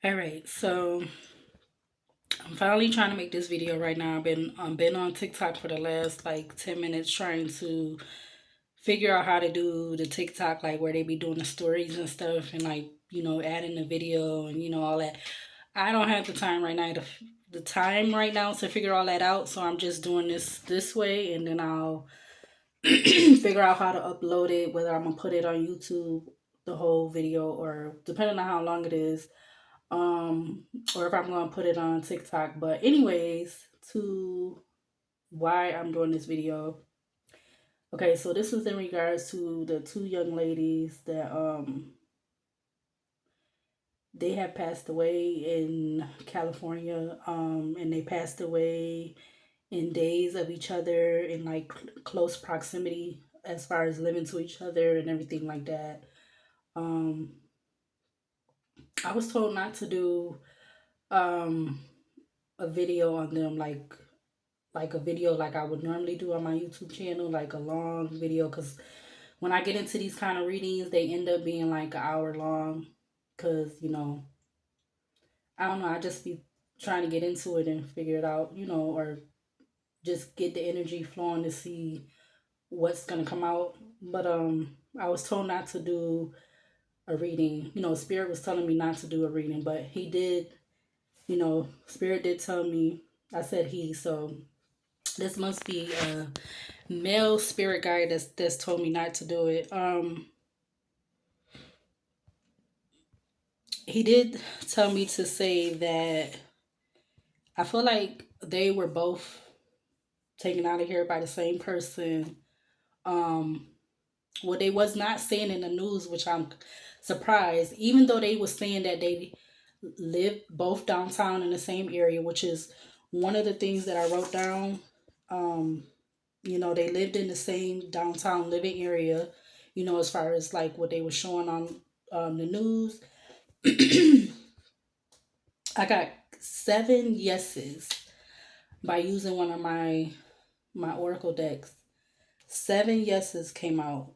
All right, so I'm finally trying to make this video right now. I've been on TikTok for the last like 10 minutes trying to figure out how to do the TikTok, like where they be doing the stories and stuff, and like adding the video and all that. I don't have the time right now to figure all that out, so I'm just doing this way, and then I'll figure out how to upload it, whether I'm gonna put it on YouTube, the whole video, or depending on how long it is, um, or if I'm gonna put it on TikTok. But anyways, to why I'm doing this video. Okay, so this was in regards to the two young ladies that they have passed away in California, and they passed away in days of each other in like close proximity as far as living to each other and everything like that. Um, I was told not to do um, a video on them like a video like I would normally do on my YouTube channel, like a long video, because when I get into these kind of readings, they end up being like an hour long. Because I don't know, I just be trying to get into it and figure it out, or just get the energy flowing to see what's gonna come out. But I was told not to do a reading. Spirit was telling me not to do a reading, but he did. Spirit did tell me. I said he, so this must be a male spirit guide that's told me not to do it. He did tell me to say that I feel like they were both taken out of here by the same person. Um, what they was not saying in the news, which I'm surprised, even though they was saying that they lived both downtown in the same area, which is one of the things that I wrote down. Um, they lived in the same downtown living area, as far as like what they were showing on the news. I got 7 yeses by using one of my oracle decks. 7 yeses came out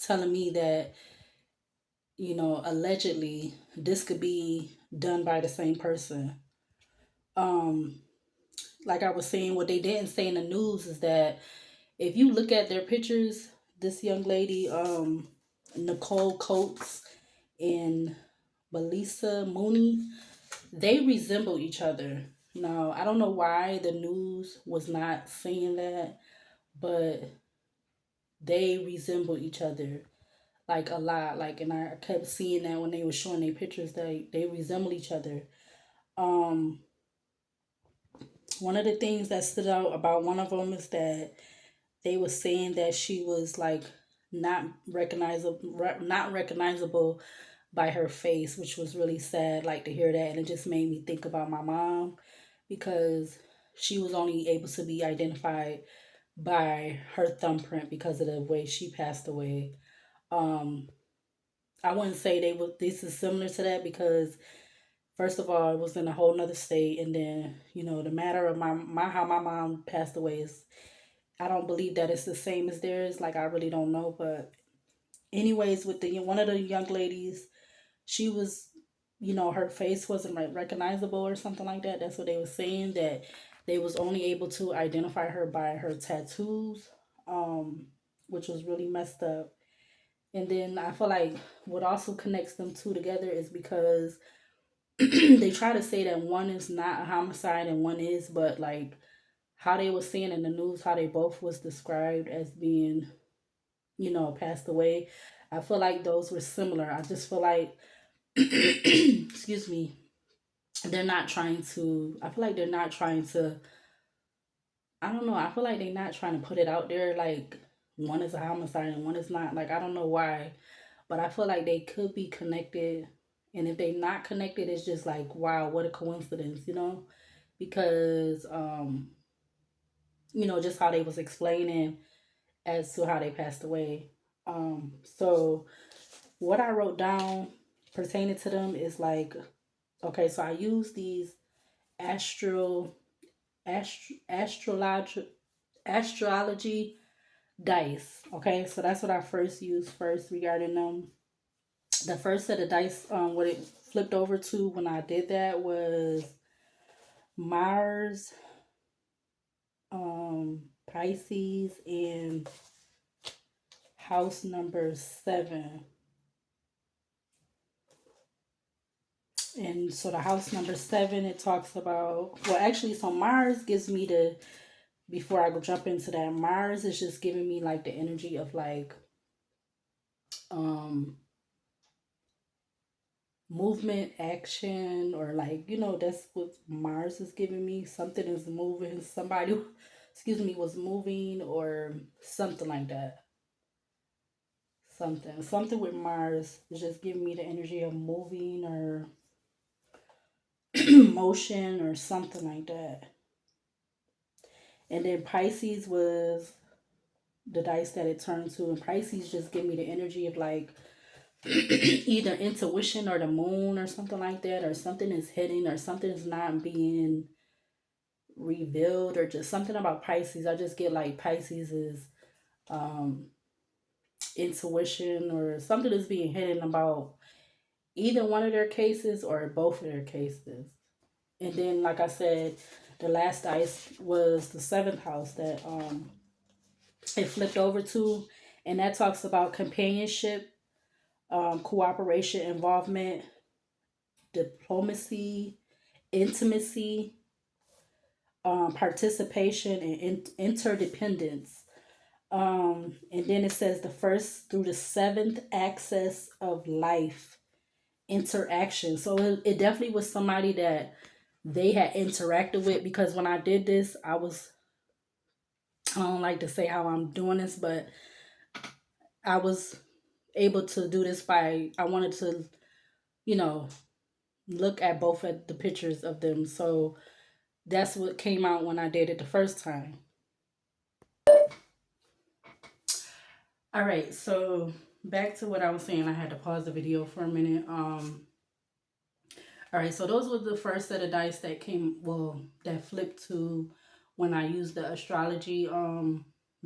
telling me that allegedly this could be done by the same person. Um, like I was saying, what they didn't say in the news is that if you look at their pictures, this young lady, Nicole Coates and Belisa Mooney, they resemble each other. Now, I don't know why the news was not saying that, but they resemble each other like a lot. Like, and I kept seeing that when they were showing their pictures, they resemble each other. Um, One of the things that stood out about one of them is that they were saying that she was like not recognizable by her face, which was really sad, like to hear that. And it just made me think about my mom, because she was only able to be identified by her thumbprint because of the way she passed away. um I wouldn't say this is similar to that, because first of all, it was in a whole nother state, and then the matter of my how my mom passed away is, I don't believe that it's the same as theirs. Like, I really don't know. But anyways, with the one of the young ladies, she was, her face wasn't like recognizable or something like that. That's what they were saying, that they was only able to identify her by her tattoos, um, which was really messed up. And then I feel like what also connects them two together is because they try to say that one is not a homicide and one is, but like how they were saying in the news, how they both was described as being, passed away. I feel like those were similar. I just feel like, excuse me, they're not trying to. I feel like they're not trying to. I don't know. I feel like they're not trying to put it out there like one is a homicide and one is not. Like, I don't know why, but I feel like they could be connected. And if they're not connected, it's just like, wow, what a coincidence. Because just how they was explaining as to how they passed away. So what I wrote down pertaining to them is like, okay, so I use these astral astrology astrology dice. Okay, so that's what I first used first regarding them. The first set of dice, what it flipped over to when I did that was Mars, Pisces, and house number 7. And so the house number 7, it talks about, well, actually, so Mars gives me the, before I go jump into that, Mars is just giving me like the energy of like, um, movement, action, or like, that's what Mars is giving me. Something is moving, somebody, excuse me, was moving, or something like that. Something with Mars is just giving me the energy of moving or motion or something like that. And then Pisces was the dice that it turned to, and Pisces just give me the energy of like either intuition or the moon or something like that, or something is hidden or something is not being revealed, or just something about Pisces. I just get like Pisces is um intuition, or something is being hidden about either one of their cases or both of their cases. And then, like I said, the last dice was the 7th house that it flipped over to, and that talks about companionship, cooperation, involvement, diplomacy, intimacy, participation, and interdependence. And then it says the first through the 7th access of life, interaction. So it definitely was somebody that they had interacted with, because when I did this, I don't like to say how I'm doing this, but I was able to do this by, I wanted to, you know, look at both of the pictures of them. So that's what came out when I did it the first time. All right, so back to what I was saying. I had to pause the video for a minute. All right, so those were the first set of dice that came, well, that flipped to when I used the astrology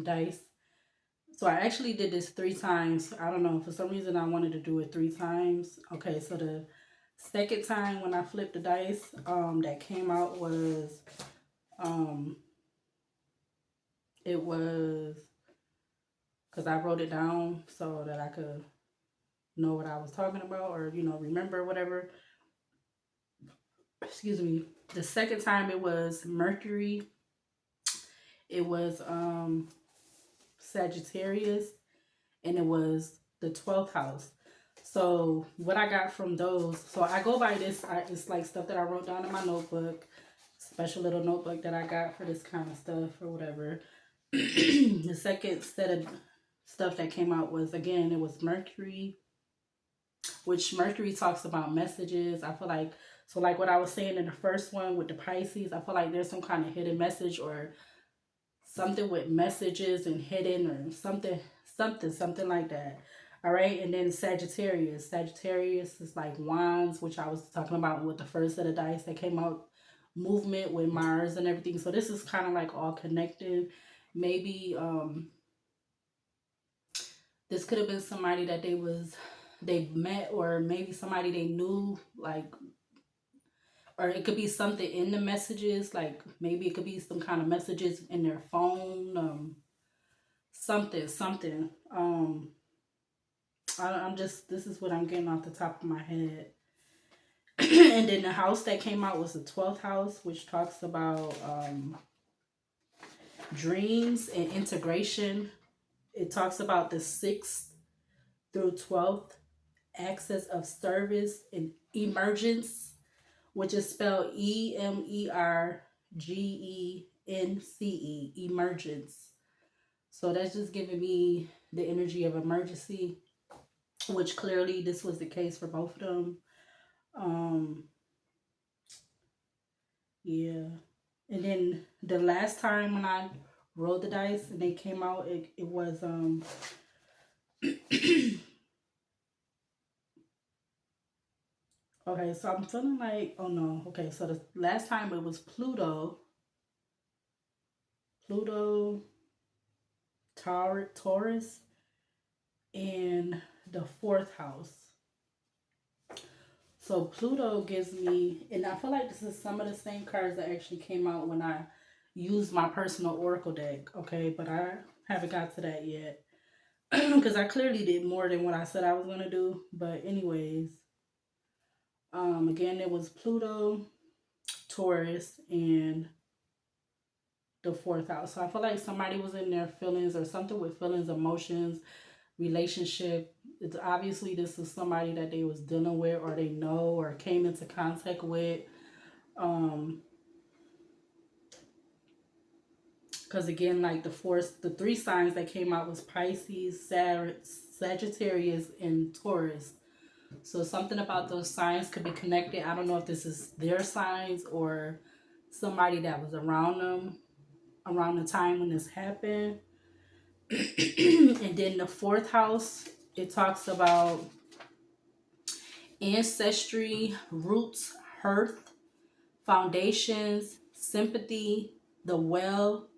dice. So I actually did this 3 times. I don't know, for some reason I wanted to do it 3 times. Okay, so the second time when I flipped the dice, that came out was, um, it was, because I wrote it down so that I could know what I was talking about, or, remember whatever. Excuse me. The second time it was Mercury. It was Sagittarius, and it was the 12th house. So what I got from those, so I go by this, it's like stuff that I wrote down in my notebook, special little notebook that I got for this kind of stuff or whatever. The second set of stuff that came out was, again, it was Mercury, which Mercury talks about messages. I feel like, so like what I was saying in the first one with the Pisces, I feel like there's some kind of hidden message, or something with messages and hidden, or something like that. All right, and then Sagittarius. Sagittarius is like wands, which I was talking about with the first set of dice that came out, movement with Mars and everything. So this is kind of like all connected. Maybe this could have been somebody that they met, or maybe somebody they knew, like, or it could be something in the messages, like maybe it could be some kind of messages in their phone, something. I'm just, this is what I'm getting off the top of my head. And then the house that came out was the 12th house, which talks about dreams and integration. It talks about the 6th through 12th axis of service and emergence, which is spelled EMERGENCE, emergence. So that's just giving me the energy of emergency, which clearly this was the case for both of them. Yeah. And then the last time when I rolled the dice and they came out, it was okay, so I'm feeling like, oh no, okay, so the last time it was Pluto, Taurus, and the 4th house. So Pluto gives me, and I feel like this is some of the same cards that actually came out when I used my personal oracle deck. Okay, but I haven't got to that yet because I clearly did more than what I said I was gonna do. But anyways, again, it was Pluto, Taurus, and the fourth house. So I feel like somebody was in their feelings or something with feelings, emotions, relationship. It's obviously this is somebody that they was dealing with or they know or came into contact with. Um, because again, like the three signs that came out was Pisces, Sagittarius, and Taurus. So something about those signs could be connected. I don't know if this is their signs or somebody that was around them around the time when this happened. And then the fourth house, it talks about ancestry, roots, hearth, foundations, sympathy, the well,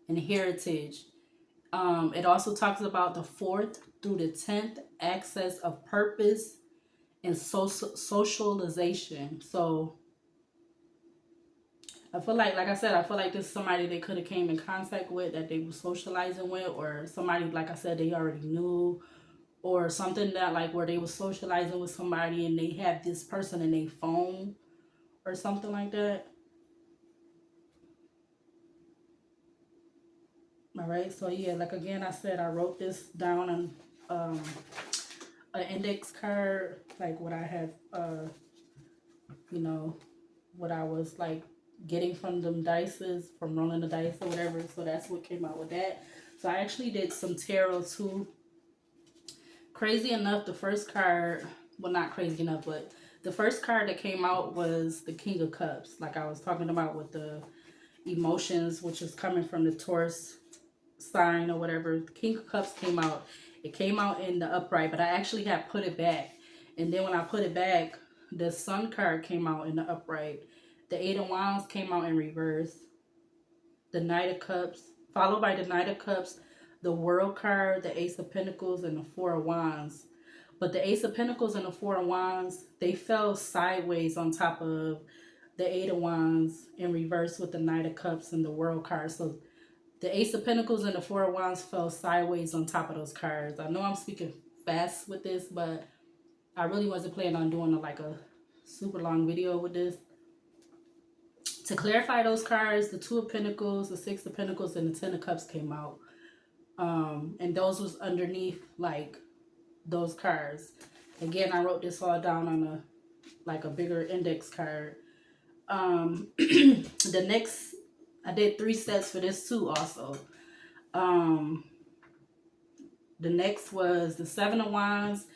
and heritage. It also talks about the fourth through the 10th, access of purpose and socialization. So I feel like I said, I feel like this is somebody they could have came in contact with that they were socializing with, or somebody, like I said, they already knew, or something that like where they were socializing with somebody and they had this person in their phone or something like that. All right, so yeah, like again, I said I wrote this down on an index card, like what I had, you know, what I was like getting from them dices, from rolling the dice or whatever. So that's what came out with that. So I actually did some tarot too. Crazy enough, the first card, well, not crazy enough, but the first card that came out was the King of Cups, like I was talking about with the emotions, which is coming from the Taurus sign or whatever. The King of Cups came out. It came out in the upright, but I actually had put it back. And then when I put it back, the Sun card came out in the upright. The Eight of Wands came out in reverse. The Knight of Cups, followed by the Knight of Cups, the World card, the Ace of Pentacles, and the Four of Wands. But the Ace of Pentacles and the Four of Wands, they fell sideways on top of the Eight of Wands in reverse with the Knight of Cups and the World card. So the Ace of Pentacles and the Four of Wands fell sideways on top of those cards. I know I'm speaking fast with this, but I really wasn't planning on doing like a super long video with this. To clarify those cards, the Two of Pentacles, the Six of Pentacles, and the Ten of Cups came out. And those was underneath like those cards. Again, I wrote this all down on a bigger index card. The next, I did 3 sets for this too also. The next was the Seven of Wands,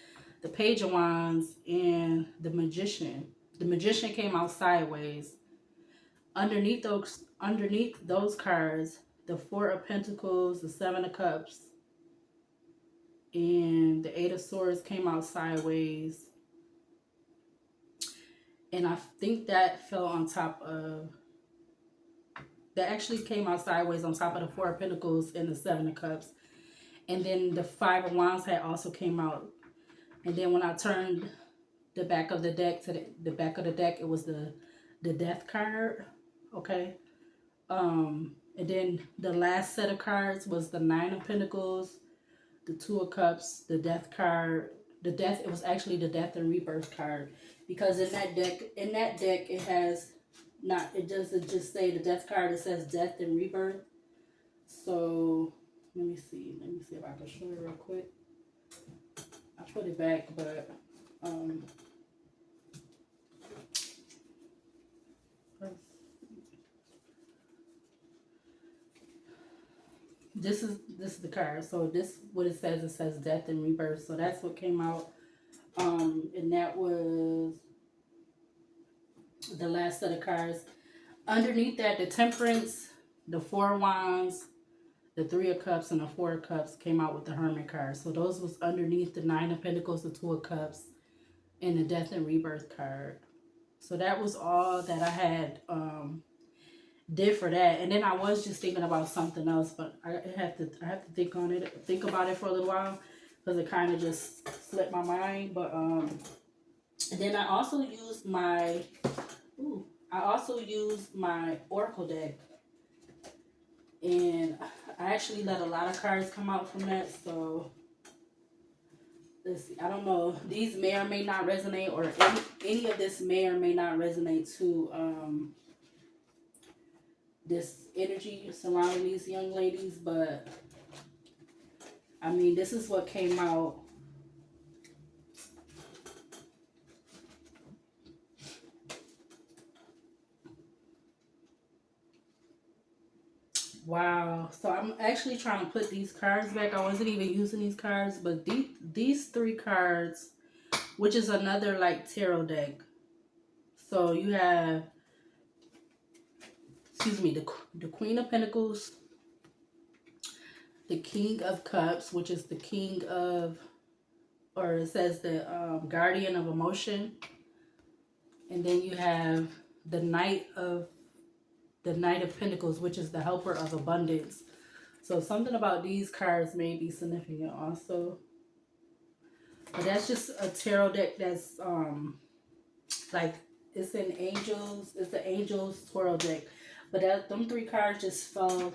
the Page of Wands, and the Magician. The Magician came out sideways. Underneath those cards, the Four of Pentacles, the Seven of Cups, and the Eight of Swords came out sideways. And I think that fell on top of, that actually came out sideways on top of the Four of Pentacles and the Seven of Cups. And then the Five of Wands had also came out. And then when I turned the back of the deck to the back of the deck, it was the Death card. Okay. And then the last set of cards was the Nine of Pentacles, the Two of Cups, the Death card. The Death, it was actually the Death and Rebirth card. Because in that deck it has not, it doesn't just say the Death card, it says Death and Rebirth. So let me see if I can show it real quick. I put it back, but this is the card. So this what it says. It says Death and Rebirth. So that's what came out. And that was the last set of cards. Underneath that, the Temperance, the Four of Wands, the Three of Cups, and the Four of Cups came out with the Hermit card. So those was underneath the Nine of Pentacles, the Two of Cups, and the Death and Rebirth card. So that was all that I had did for that. And then I was just thinking about something else, but I have to think about it for a little while because it kind of just slipped my mind. But And then I also used my Oracle deck, and I actually let a lot of cards come out from that. So let's see. I don't know. These may or may not resonate, or any of this may or may not resonate to this energy surrounding these young ladies. But I mean, this is what came out. Wow. So I'm actually trying to put these cards back. I wasn't even using these cards, but these three cards, which is another like tarot deck. So you have, excuse me, the Queen of Pentacles, the King of Cups, which is the King of, or it says the Guardian of Emotion, and then you have the Knight of Pentacles, which is the Helper of Abundance. So something about these cards may be significant also. But that's just a tarot deck that's like it's an angels, it's the angels twirl deck. But them three cards just fell.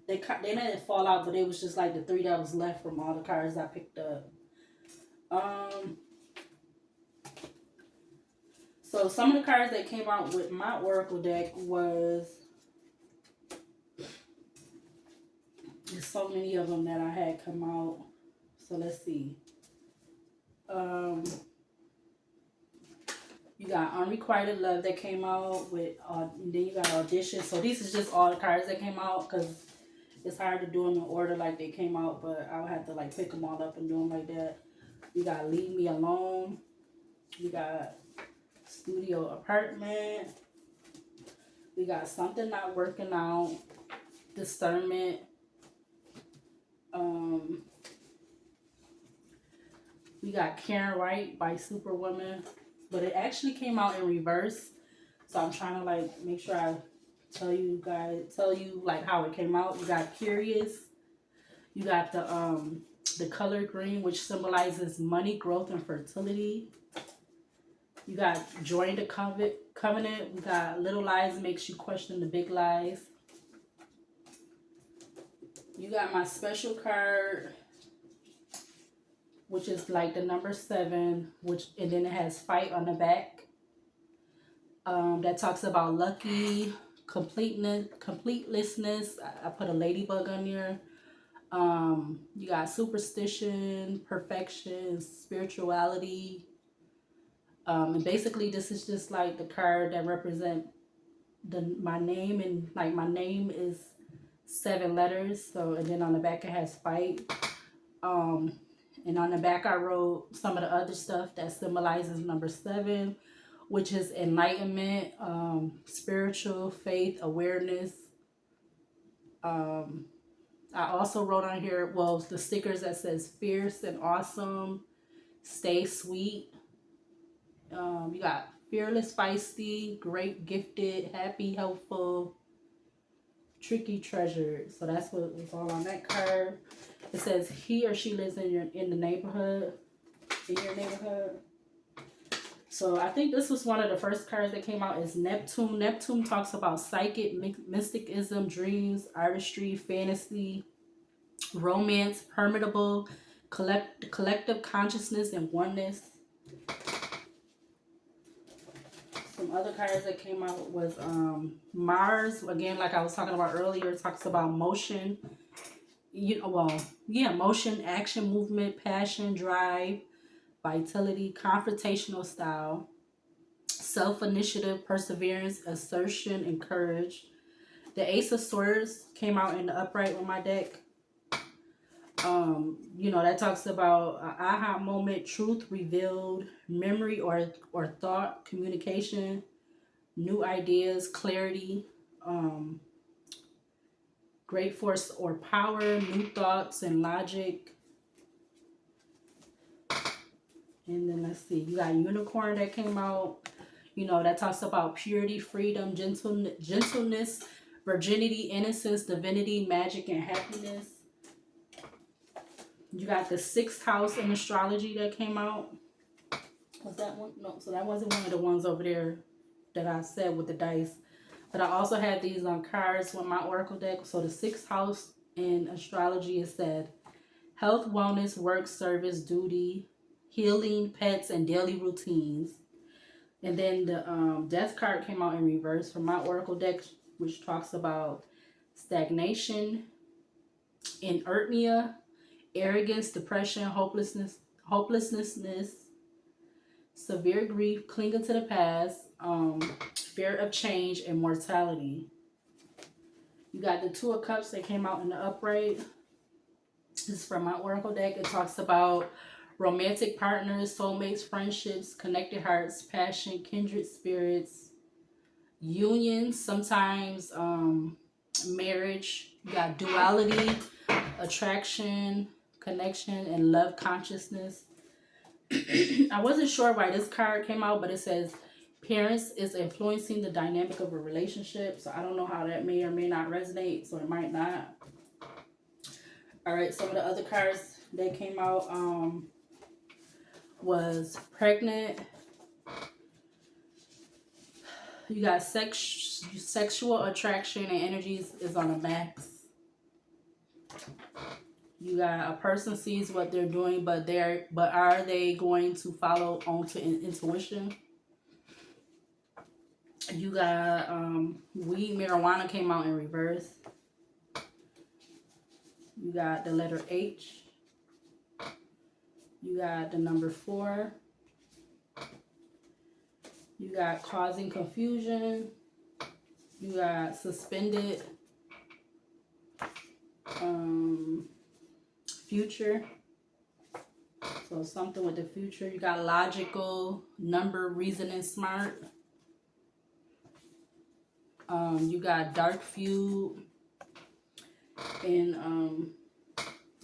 They didn't fall out, but it was just like the three that was left from all the cards I picked up. So some of the cards that came out with my Oracle deck was, there's so many of them that I had come out. So let's see. You got Unrequited Love that came out with, and then you got Audition. So these is just all the cards that came out, because it's hard to do them in order like they came out, but I'll have to like pick them all up and do them like that. You got Leave Me Alone. You got Studio Apartment. We got Something Not Working Out. Discernment. We got Karen Wright by Superwoman, but it actually came out in reverse. So I'm trying to like make sure I tell you like how it came out. You got Curious. You got the color green, which symbolizes money, growth, and fertility. You got Join the Covenant. We got Little Lies Makes You Question the Big Lies. You got my special card, which is like the number 7, and then it has Fight on the back. That talks about lucky, completelessness. I put a ladybug on there. You got superstition, perfection, spirituality. And basically this is just like the card that represent my name, and like my name is 7 letters. So, and then on the back it has Fight. And on the back I wrote some of the other stuff that symbolizes number 7, which is enlightenment, spiritual, faith, awareness. I also wrote on here, well, the stickers that says fierce and awesome, stay sweet. You got fearless, feisty, great, gifted, happy, helpful, tricky, treasured. So that's what was all on that card. It says he or she lives in the neighborhood, in your neighborhood. So I think this was one of the first cards that came out, is Neptune. Neptune talks about psychic, mysticism, dreams, artistry, fantasy, romance, permeable, collective consciousness, and oneness. Some other cards that came out was Mars. Again, like I was talking about earlier, it talks about motion. Motion, action, movement, passion, drive, vitality, confrontational style, self-initiative, perseverance, assertion, and courage. The Ace of Swords came out in the upright with my deck. That talks about aha moment, truth revealed, memory or thought, communication, new ideas, clarity, great force or power, new thoughts and logic. And then let's see, you got Unicorn that came out, that talks about purity, freedom, gentleness, virginity, innocence, divinity, magic, and happiness. You got the 6th house in astrology that came out. Was that one? No, so that wasn't one of the ones over there that I said with the dice. But I also had these on cards with my oracle deck. So the sixth house in astrology is said health, wellness, work, service, duty, healing, pets, and daily routines. And then the death card came out in reverse from my oracle deck, which talks about stagnation, inertia, arrogance, depression, hopelessness, severe grief, clinging to the past, fear of change, and mortality. You got the Two of Cups that came out in the upright. This is from my oracle deck. It talks about romantic partners, soulmates, friendships, connected hearts, passion, kindred spirits, unions, sometimes marriage. You got duality, attraction, connection, and love consciousness. I wasn't sure why this card came out, but it says parents is influencing the dynamic of a relationship. So I don't know how that may or may not resonate. So it might not. All right. Some of the other cards that came out was pregnant. You got sexual attraction and energies is on a max. You got a person sees what they're doing, but are they going to follow on to intuition? You got weed, marijuana came out in reverse. You got the letter H. You got the number 4. You got causing confusion. You got suspended. Future. So something with the future. You got logical, number, reason, and smart. You got dark feud. And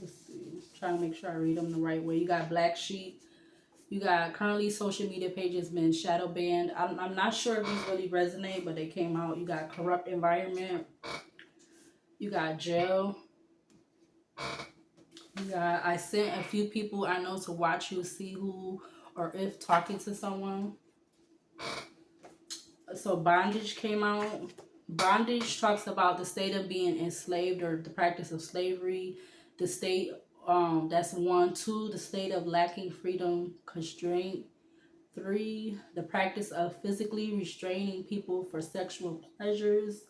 let's see. Trying to make sure I read them the right way. You got black sheep. You got currently social media pages been shadow banned. I'm not sure if these really resonate, but they came out. You got corrupt environment. You got jail. You got I sent a few people I know to watch you, see who or if talking to someone. So bondage came out. Bondage talks about the state of being enslaved or the practice of slavery. The state, that's 1. 2, the state of lacking freedom, constraint. 3, the practice of physically restraining people for sexual pleasures.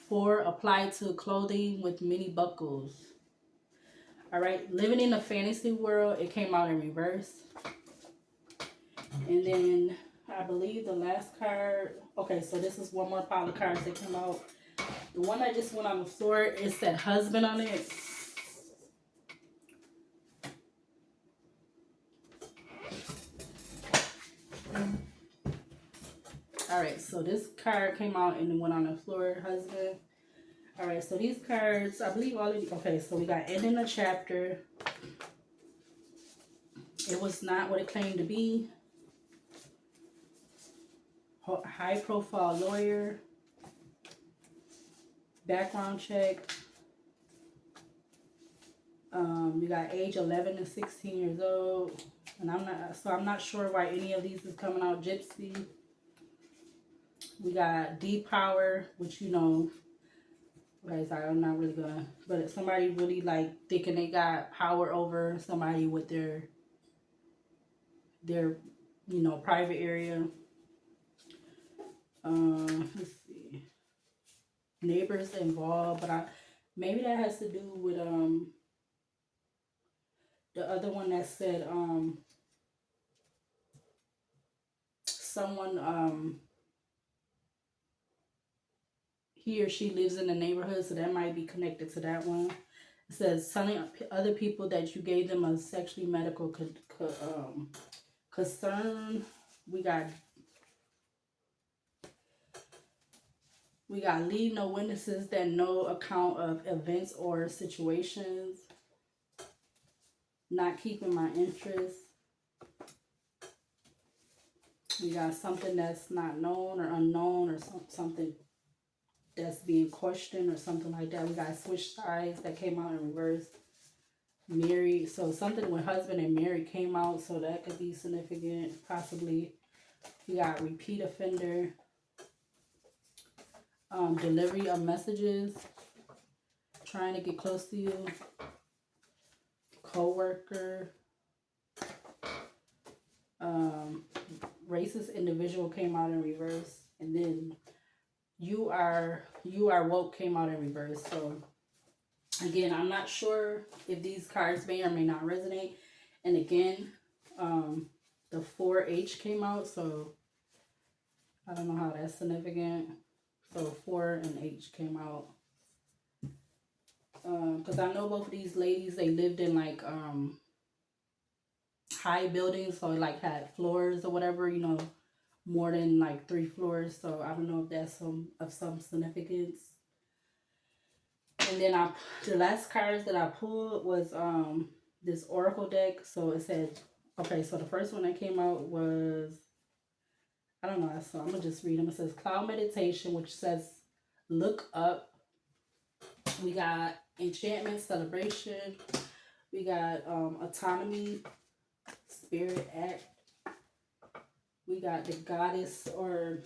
4, applied to clothing with many buckles. All right, living in a fantasy world, it came out in reverse. And then I believe the last card, okay, so this is one more pile of cards that came out. The one that just went on the floor, it said husband on it. All right, so this card came out and it went on the floor, husband. All right, so these cards, I believe all of these, okay, so we got ending a chapter. It was not what it claimed to be. High profile lawyer. Background check. You got age 11 to 16 years old. And I'm not sure why any of these is coming out. Gypsy. We got deep power, which you know, guys, I'm not really gonna, but somebody really like thinking they got power over somebody with their you know, private area. Let's see. Neighbors involved, but maybe that has to do with the other one that said someone he or she lives in the neighborhood, so that might be connected to that one. It says telling other people that you gave them a sexually medical concern. We got leave no witnesses that no account of events or situations. Not keeping my interest. We got something that's not known or unknown or something that's being questioned or something like that. We got switch sides that came out in reverse. married. So something with husband and married came out. So that could be significant, possibly. We got repeat offender. Delivery of messages. Trying to get close to you. Co-worker. Racist individual came out in reverse. And then you are woke came out in reverse. So again, I'm not sure if these cards may or may not resonate. And again, the 4H came out, so I don't know how that's significant. So 4 and H came out. Because I know both of these ladies, they lived in like high buildings, so it like had floors or whatever, you know, more than like 3 floors. So I don't know if that's of some significance. And then the last cards that I pulled was this oracle deck. So it said, okay, so the first one that came out was, I don't know, so I'm gonna just read them. It says cloud meditation, which says look up. We got enchantment, celebration. We got autonomy, spirit act. We got the goddess, or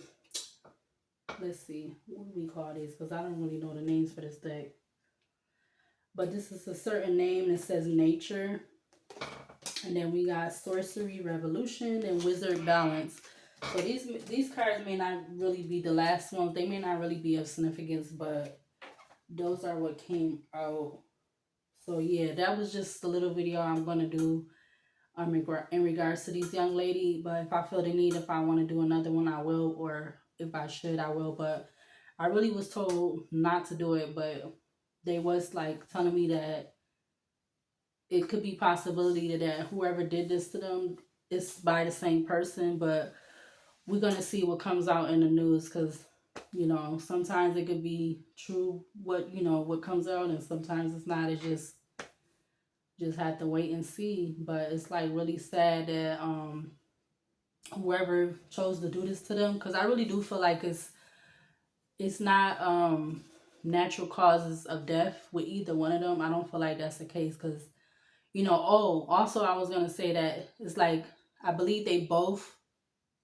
let's see, what do we call these? Because I don't really know the names for this deck. But this is a certain name that says nature. And then we got sorcery, revolution, and wizard balance. So these cards may not really be the last ones. They may not really be of significance, but those are what came out. So yeah, that was just a little video I'm going to do in regards to these young lady. But if I feel the need, if I want to do another one, I will. Or if I should, I will. But I really was told not to do it. But they was like telling me that it could be possibility that whoever did this to them is by the same person. But we're going to see what comes out in the news, because, you know, sometimes it could be true what, you know, what comes out, and sometimes it's not. It's just have to wait and see. But it's like really sad that whoever chose to do this to them, because I really do feel like it's not natural causes of death with either one of them. I don't feel like that's the case, because, you know, oh, also I was going to say that it's like, I believe they both,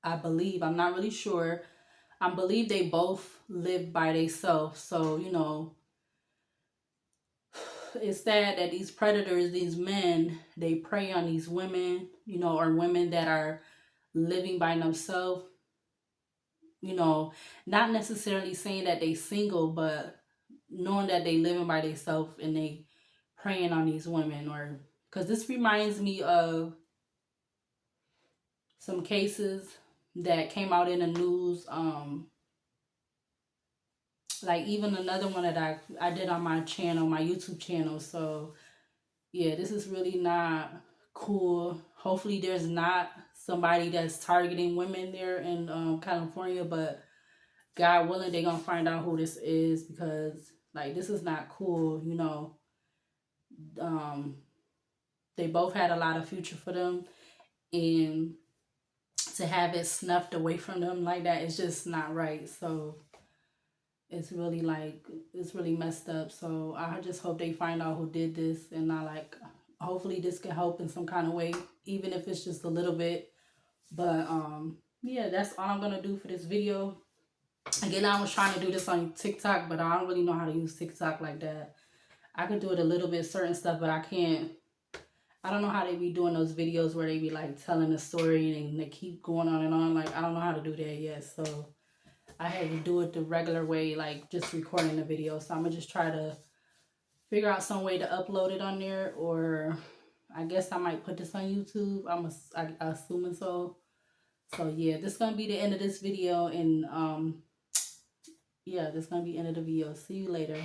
I'm not really sure, I believe they both live by themselves. So, you know, it's sad that these predators, these men, they prey on these women, you know, or women that are living by themselves, you know, not necessarily saying that they single, but knowing that they living by themselves and they preying on these women. Or because this reminds me of some cases that came out in the news, like even another one that I did on my channel, my YouTube channel. So yeah, this is really not cool. Hopefully there's not somebody that's targeting women there in California, but God willing, they're gonna find out who this is, because like this is not cool, you know. They both had a lot of future for them, and to have it snuffed away from them like that is just not right. So it's really like, it's really messed up. So I just hope they find out who did this, and I like, hopefully this can help in some kind of way, even if it's just a little bit. But yeah, that's all I'm gonna do for this video. Again, I was trying to do this on TikTok, but I don't really know how to use TikTok like that. I could do it a little bit, certain stuff, but I can't. I don't know how they be doing those videos where they be like telling a story and they keep going on and on. Like, I don't know how to do that yet. So I had to do it the regular way, like just recording the video. So I'm going to just try to figure out some way to upload it on there. Or I guess I might put this on YouTube. I'm assuming so. So yeah, this is going to be the end of this video. And yeah, this is going to be the end of the video. See you later.